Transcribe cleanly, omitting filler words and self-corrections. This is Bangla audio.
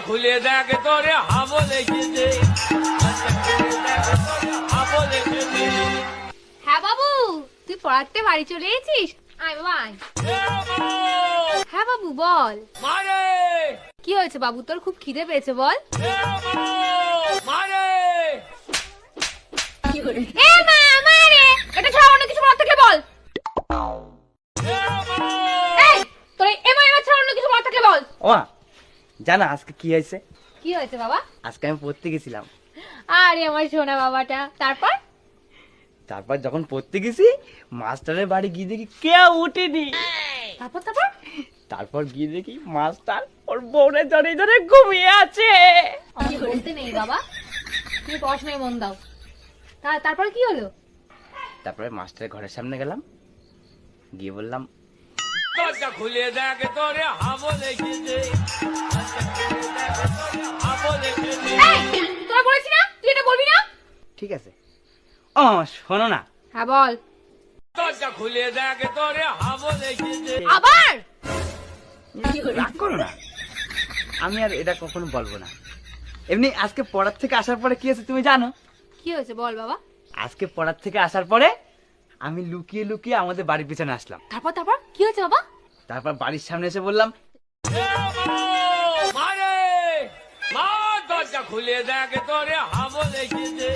খুলে দেখ তোরে হাবো লেগেছে। হ্যাঁ বাবু, তুই পড়াতে বাড়ি চলে এসেছিস? আয় বাবা আয়। হ্যাঁ বাবু বল, মারে কি হয়েছে বাবু, তোর খুব খিদে পেয়েছে বল। মারে এ মা মারে, এটা ছাড়া অন্য কিছু বলার থাকলে বল। এই তোর এমা এমা ছাড়া অন্য কিছু বলার থাকলে বল। ওমা জানা আজকে কি হয়েছে? কি হয়েছে বাবা? আজকে আমি পড়তে গেছিলাম। আরে আমার সোনা বাবাটা, তারপর? তারপর যখন পড়তে গেছি মাস্টারের বাড়ি গিয়ে দেখি কেউ উঠেনি। তারপর তারপর তারপর গিয়ে দেখি মাস্টার ওর বউরে ধরে ধরে ঘুমিয়ে আছে। আমি বলতে নেই বাবা, তুমি পড়াশোনায় মন দাও। তারপর কি হলো? তারপরে মাস্টারের ঘরের সামনে গেলাম, গিয়ে বললাম দরজা খুলে দেখ তোরে হাবো লেগেছে। হাবো লেগেছে। এই তোরা বলেছি না তুই এটা বলবি না। ঠিক আছে। ও শোনো না, হ্যাঁ বল। দরজা খুলে দেখ তোরে হাবো লেগেছে। আবার রাগ করো না, আমি আর এটা কখনো বলবো না। এমনি আজকে পড়ার থেকে আসার পরে কি হয়েছে তুমি জানো? কি হয়েছে বল বাবা। আজকে পড়ার থেকে আসার পরে আমি লুকিয়ে লুকিয়ে আমাদের বাড়ির পিছনে আসলাম। তারপর তারপর কি হয়েছে বাবা? তারপর বাড়ির সামনে এসে বললাম মারে মা, দরজা খুলে দেখ তোরে হাবো লেগেছে।